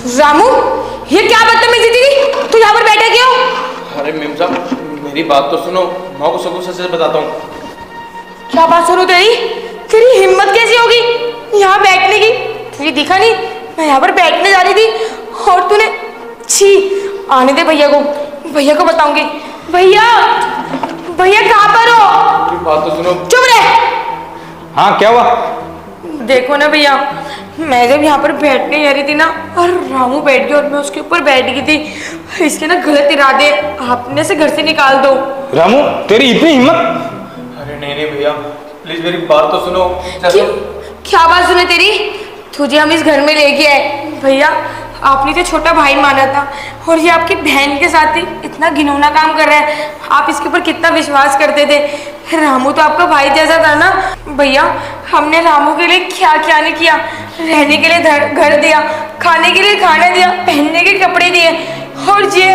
रामू, ये क्या बदतमीजी थी? तू यहाँ पर बैठे क्यों? अरे मेम साहब, मेरी बात तो सुनो। माँ को सब कुछ सच बताता हूँ। क्या बात सुनो तेरी? तेरी हिम्मत कैसी होगी यहाँ बैठने की? तुझे दिखा नहीं मैं यहाँ पर बैठने जा रही थी और तूने छी। आने दे भैया को बताऊंगी। भैया, भैया कहाँ पर हो? मेरी बात तो सुनो। चुप रहे। हाँ क्या हुआ? देखो ना भैया, मैं जब यहाँ पर बैठने जा रही थी ना और रामू बैठ गया और मैं उसके ऊपर बैठ गई थी। इसके ना गलत इरादे, आपने से घर से निकाल दो। रामू, तेरी इतनी हिम्मत? अरे नहीं भैया, प्लीज मेरी बात तो सुनो। क्या बात सुने तेरी? तुझे हम इस घर में लेके आए भैया, आपने तो छोटा भाई माना था और ये आपकी बहन के साथ ही इतना घिनौना काम कर रहा है। आप इसके ऊपर कितना विश्वास करते थे। रामू तो आपका भाई जैसा था ना भैया। हमने रामू के लिए क्या क्या नहीं किया। रहने के लिए घर दिया, खाने के लिए खाना दिया, पहनने के कपड़े दिए और ये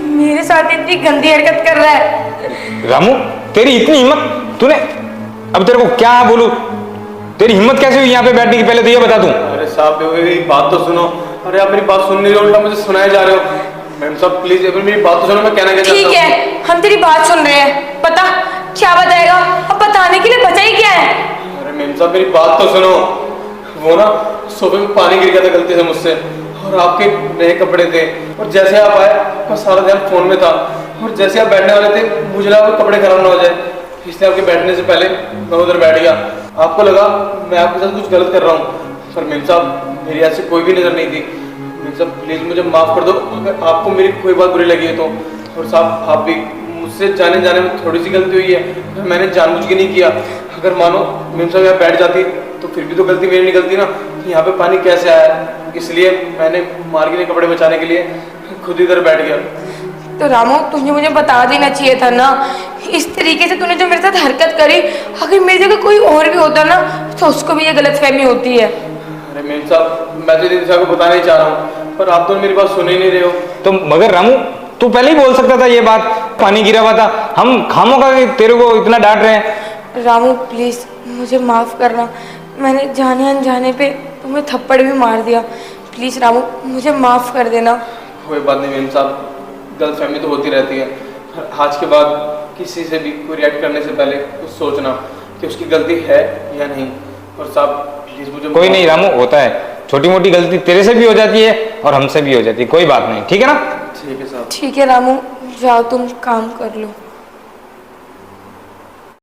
मेरे साथ इतनी गंदी हरकत कर रहा है। रामू, तेरी इतनी हिम्मत? तूने, अब तेरे को क्या बोलूं? तेरी हिम्मत कैसे हुई यहाँ पे बैठने की? पहले तो ये बता दूं। अरे साहब, मेरी बात तो सुनो। अरे आप मेरी बात सुन नहीं रहे, उल्टा मुझे सुनाए जा रहे हो। मैम साहब प्लीज मेरी बात तो सुनो, मैं कहना क्या चाहता हूं। ठीक है, हम तेरी बात सुन रहे हैं। बता, क्या बताएगा? अब बताने के लिए बचा ही क्या है? अरे मैम साहब मेरी बात तो सुनो। वो ना सोफे में पानी गिर गया था गलती से मुझसे और आपके नए कपड़े थे और जैसे आप आए मैं सारा ध्यान फोन में था और जैसे आप बैठने वाले थे मुझे लगा आपके कपड़े खराब ना हो जाए, इसलिए आपके बैठने से पहले मैं उधर बैठ गया। आपको लगा मैं आपके साथ कुछ गलत कर रहा हूँ, पर मैम साहब मेरी ऐसी कोई भी नजर नहीं थी। मैम साहब प्लीज मुझे माफ कर दो अगर आपको मेरी कोई बात बुरी लगी है तो। और साहब आप भी, मुझसे जाने में थोड़ी सी गलती हुई है, मैंने जानबूझ के नहीं किया। अगर मानो मैम साहब यहाँ बैठ जाती तो फिर भी तो गलती मेरी निकलती ना, यहाँ पे पानी कैसे आया। इसलिए मैंने मार्गी के कपड़े बचाने के लिए खुद इधर बैठ गया। तो रामू, तुझे मुझे बता देना चाहिए था ना। इस तरीके से तूने जो मेरे साथ हरकत करी, अगर मेरी जगह कोई और भी होता ना तो उसको भी ये गलतफहमी होती है। अरे मैम साहब मैं तो दीदी साहब को बताना ही चाह रहा हूँ, पर आप तो मेरी बात सुन ही नहीं रहे हो। तो मगर रामू, तू पहले ही बोल सकता था ये बात। पानी गिरा हुआ था, हम खामोगा तेरे को इतना डांट रहे हैं। रामू प्लीज मुझे माफ करना, मैंने जाने अनजाने पे तुम्हें थप्पड़ भी मार दिया। प्लीज रामू मुझे माफ कर देना। कोई बात नहीं मैम साहब, गलतफहमी तो होती रहती है। आज के बाद किसी से भी कोई रिएक्ट करने से पहले कुछ सोचना कि उसकी गलती है या नहीं। और साहब प्लीज मुझे कोई नहीं रामू, होता है, छोटी मोटी गलती तेरे से भी हो जाती है और हमसे भी हो जाती है, कोई बात नहीं, ठीक है ना? ठीक है साहब। ठीक है रामू, जाओ तुम काम कर लो।